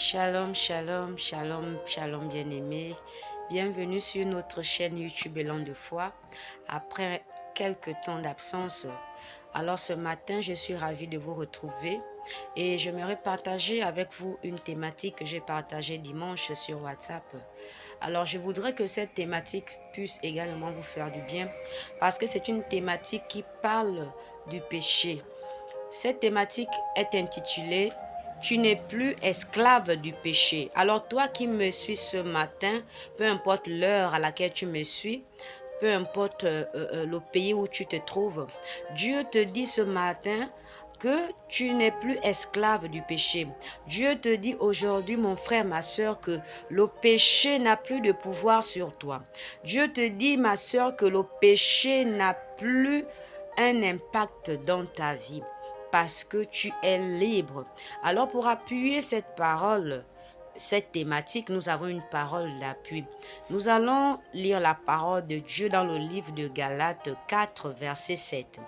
Shalom, shalom, shalom, shalom bien-aimés. Bienvenue sur notre chaîne YouTube Élan de foi. Après quelques temps d'absence, alors ce matin, je suis ravie de vous retrouver et j'aimerais partager avec vous une thématique que j'ai partagée dimanche sur WhatsApp. Alors, je voudrais que cette thématique puisse également vous faire du bien parce que c'est une thématique qui parle du péché. Cette thématique est intitulée « Tu n'es plus esclave du péché ». Alors toi qui me suis ce matin, peu importe l'heure à laquelle tu me suis, peu importe le pays où tu te trouves, Dieu te dit ce matin que tu n'es plus esclave du péché. Dieu te dit aujourd'hui, mon frère, ma soeur, que le péché n'a plus de pouvoir sur toi. Dieu te dit, ma soeur, que le péché n'a plus un impact dans ta vie parce que tu es libre. Alors pour appuyer cette parole, cette thématique, nous avons une parole d'appui. Nous allons lire la parole de Dieu dans le livre de Galates 4, verset 7.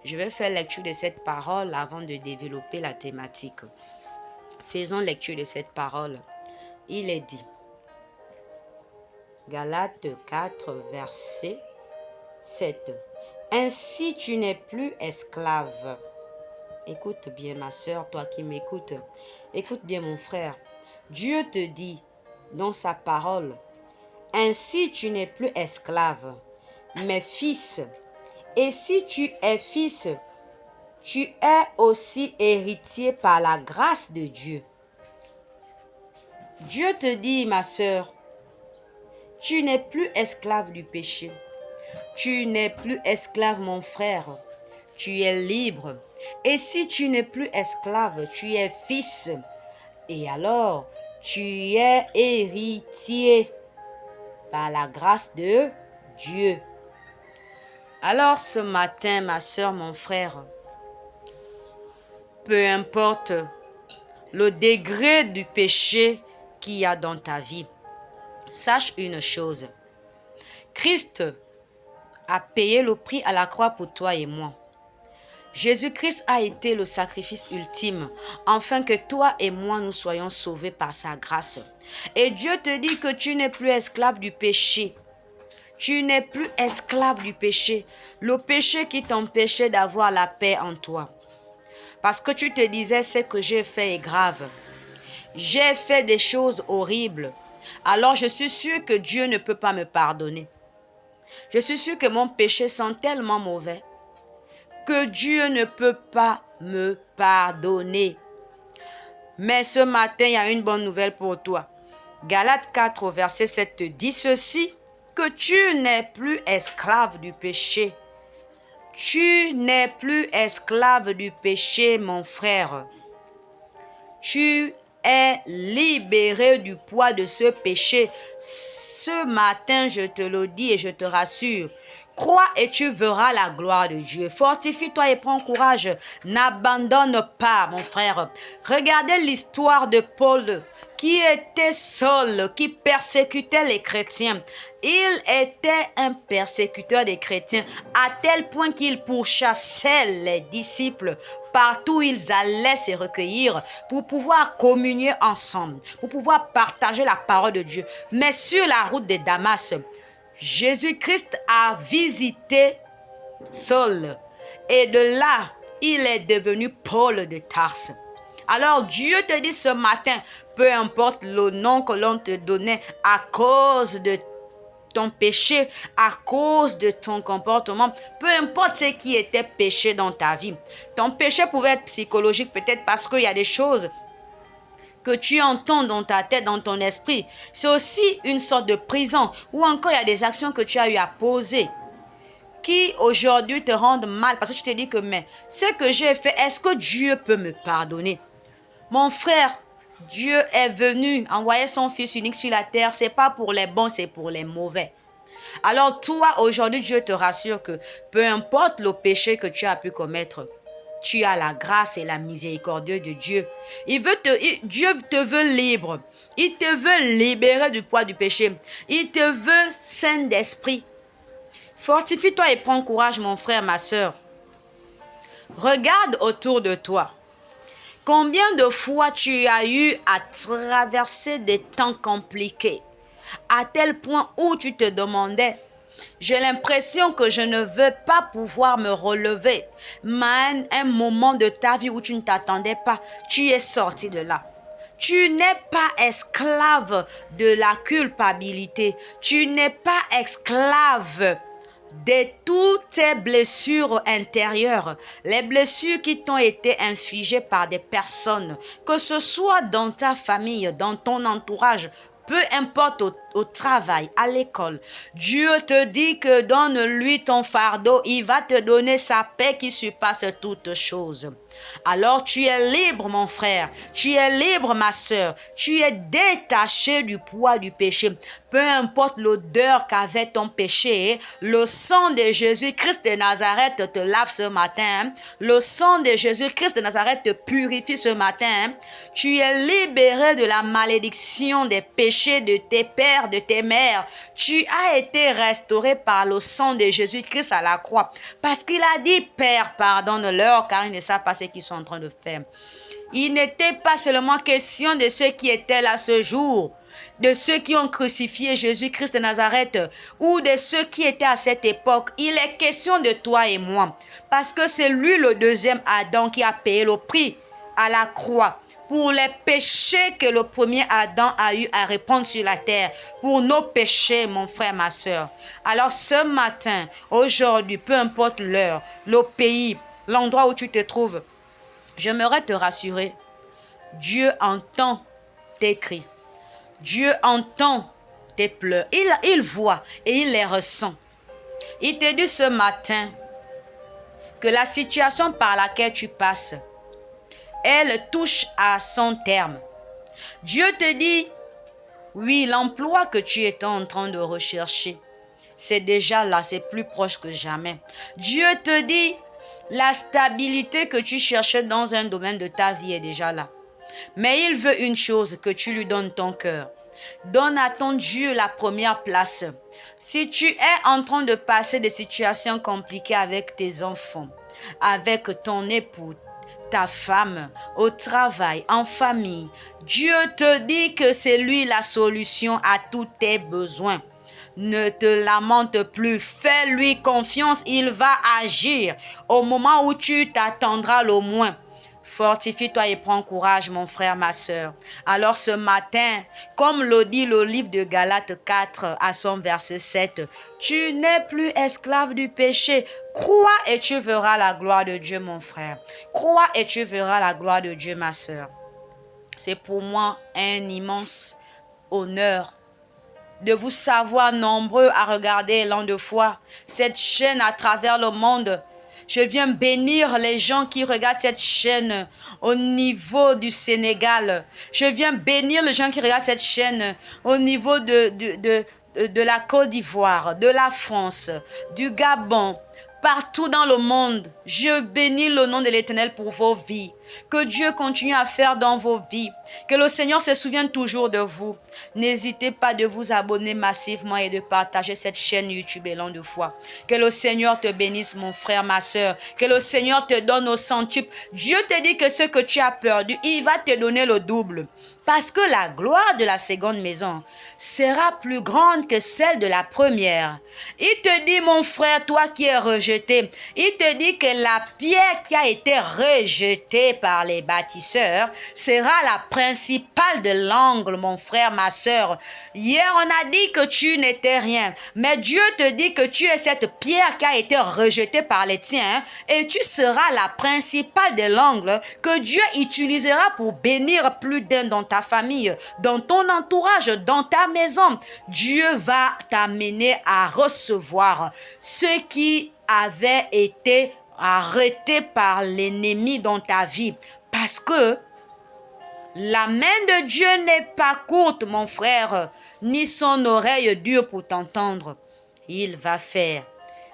Je vais faire lecture de cette parole avant de développer la thématique. Faisons lecture de cette parole. Il est dit, Galates 4, verset 7. Ainsi tu n'es plus esclave. Écoute bien ma soeur, toi qui m'écoutes. Écoute bien mon frère. Dieu te dit dans sa parole, ainsi tu n'es plus esclave, mais fils. Et si tu es fils, tu es aussi héritier par la grâce de Dieu. Dieu te dit, ma soeur, tu n'es plus esclave du péché. Tu n'es plus esclave, mon frère. Tu es libre. Et si tu n'es plus esclave, tu es fils. Et alors, tu es héritier par la grâce de Dieu. Alors ce matin, ma soeur, mon frère, peu importe le degré du péché qu'il y a dans ta vie, sache une chose. Christ a payé le prix à la croix pour toi et moi. Jésus-Christ a été le sacrifice ultime, afin que toi et moi nous soyons sauvés par sa grâce. Et Dieu te dit que tu n'es plus esclave du péché. Tu n'es plus esclave du péché. Le péché qui t'empêchait d'avoir la paix en toi. Parce que tu te disais, ce que j'ai fait est grave. J'ai fait des choses horribles. Alors je suis sûre que Dieu ne peut pas me pardonner. Je suis sûre que mon péché sent tellement mauvais que Dieu ne peut pas me pardonner. Mais ce matin, il y a une bonne nouvelle pour toi. Galates 4, verset 7 te dit ceci, que tu n'es plus esclave du péché. Tu n'es plus esclave du péché, mon frère. Tu es libéré du poids de ce péché. Ce matin, je te le dis et je te rassure. Crois et tu verras la gloire de Dieu. Fortifie-toi et prends courage. N'abandonne pas, mon frère. Regardez l'histoire de Paul qui était seul, qui persécutait les chrétiens. Il était un persécuteur des chrétiens à tel point qu'il pourchassait les disciples partout où ils allaient se recueillir pour pouvoir communier ensemble, pour pouvoir partager la parole de Dieu. Mais sur la route de Damas, Jésus-Christ a visité Saul et de là, il est devenu Paul de Tarse. Alors Dieu te dit ce matin, peu importe le nom que l'on te donnait à cause de ton péché, à cause de ton comportement, peu importe ce qui était péché dans ta vie. Ton péché pouvait être psychologique peut-être parce qu'il y a des choses que tu entends dans ta tête, dans ton esprit. C'est aussi une sorte de prison ou encore il y a des actions que tu as eu à poser qui aujourd'hui te rendent mal parce que tu te dis que mais ce que j'ai fait, est-ce que Dieu peut me pardonner? Mon frère, Dieu est venu envoyer son fils unique sur la terre. C'est pas pour les bons, c'est pour les mauvais. Alors toi, aujourd'hui, Dieu te rassure que peu importe le péché que tu as pu commettre, tu as la grâce et la miséricorde de Dieu. Dieu te veut libre. Il te veut libérer du poids du péché. Il te veut saint d'esprit. Fortifie-toi et prends courage, mon frère, ma soeur. Regarde autour de toi. Combien de fois tu as eu à traverser des temps compliqués, à tel point où tu te demandais, j'ai l'impression que je ne veux pas pouvoir me relever. Mais un moment de ta vie où tu ne t'attendais pas, tu es sorti de là. Tu n'es pas esclave de la culpabilité. Tu n'es pas esclave de toutes tes blessures intérieures, les blessures qui t'ont été infligées par des personnes, que ce soit dans ta famille, dans ton entourage, peu importe au travail, à l'école. Dieu te dit que donne-lui ton fardeau, il va te donner sa paix qui surpasse toutes choses. Alors tu es libre, mon frère, tu es libre, ma sœur, tu es détaché du poids du péché. Peu importe l'odeur qu'avait ton péché, le sang de Jésus-Christ de Nazareth te lave ce matin. Le sang de Jésus-Christ de Nazareth te purifie ce matin. Tu es libéré de la malédiction des péchés de tes pères, de tes mères. Tu as été restauré par le sang de Jésus-Christ à la croix. Parce qu'il a dit, Père, pardonne-leur car ils ne savent pas ce qu'ils sont en train de faire. Il n'était pas seulement question de ceux qui étaient là ce jour, de ceux qui ont crucifié Jésus-Christ de Nazareth ou de ceux qui étaient à cette époque. Il est question de toi et moi. Parce que c'est lui le deuxième Adam qui a payé le prix à la croix pour les péchés que le premier Adam a eu à répandre sur la terre, pour nos péchés, mon frère, ma soeur. Alors ce matin, aujourd'hui, peu importe l'heure, le pays, l'endroit où tu te trouves, j'aimerais te rassurer. Dieu entend tes cris. Dieu entend tes pleurs. Il voit et il les ressent. Il te dit ce matin que la situation par laquelle tu passes, elle touche à son terme. Dieu te dit, oui, l'emploi que tu es en train de rechercher, c'est déjà là, c'est plus proche que jamais. Dieu te dit, la stabilité que tu cherchais dans un domaine de ta vie est déjà là. Mais il veut une chose, que tu lui donnes ton cœur. Donne à ton Dieu la première place. Si tu es en train de passer des situations compliquées avec tes enfants, avec ton époux, ta femme, au travail, en famille, Dieu te dit que c'est lui la solution à tous tes besoins. Ne te lamente plus, fais-lui confiance, il va agir au moment où tu t'attendras le moins. Fortifie-toi et prends courage, mon frère, ma sœur. Alors ce matin, comme le dit le livre de Galates 4 à son verset 7, tu n'es plus esclave du péché. Crois et tu verras la gloire de Dieu, mon frère. Crois et tu verras la gloire de Dieu, ma sœur. C'est pour moi un immense honneur de vous savoir nombreux à regarder l'an de foi cette chaîne à travers le monde. Je viens bénir les gens qui regardent cette chaîne au niveau du Sénégal. Je viens bénir les gens qui regardent cette chaîne au niveau de la Côte d'Ivoire, de la France, du Gabon, partout dans le monde. Je bénis le nom de l'Éternel pour vos vies. Que Dieu continue à faire dans vos vies. Que le Seigneur se souvienne toujours de vous. N'hésitez pas de vous abonner massivement et de partager cette chaîne YouTube Élan de foi. Que le Seigneur te bénisse, mon frère, ma soeur. Que le Seigneur te donne au centuple. Dieu te dit que ce que tu as perdu, il va te donner le double. Parce que la gloire de la seconde maison sera plus grande que celle de la première. Il te dit, mon frère, toi qui es rejeté, il te dit que la pierre qui a été rejetée par les bâtisseurs sera la principale de l'angle, mon frère, ma soeur. Hier, on a dit que tu n'étais rien, mais Dieu te dit que tu es cette pierre qui a été rejetée par les tiens et tu seras la principale de l'angle que Dieu utilisera pour bénir plus d'un dans ta famille, dans ton entourage, dans ta maison. Dieu va t'amener à recevoir ce qui avait été arrêté par l'ennemi dans ta vie. Parce que la main de Dieu n'est pas courte, mon frère, ni son oreille dure pour t'entendre. Il va faire.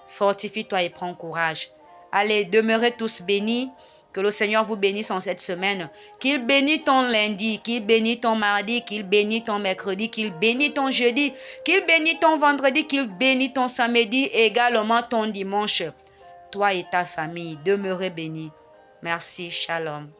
Fortifie-toi et prends courage. Allez, demeurez tous bénis. Que le Seigneur vous bénisse en cette semaine. Qu'il bénisse ton lundi, qu'il bénisse ton mardi, qu'il bénisse ton mercredi, qu'il bénisse ton jeudi, qu'il bénisse ton vendredi, qu'il bénisse ton samedi, également ton dimanche. Toi et ta famille, demeurez bénis. Merci, shalom.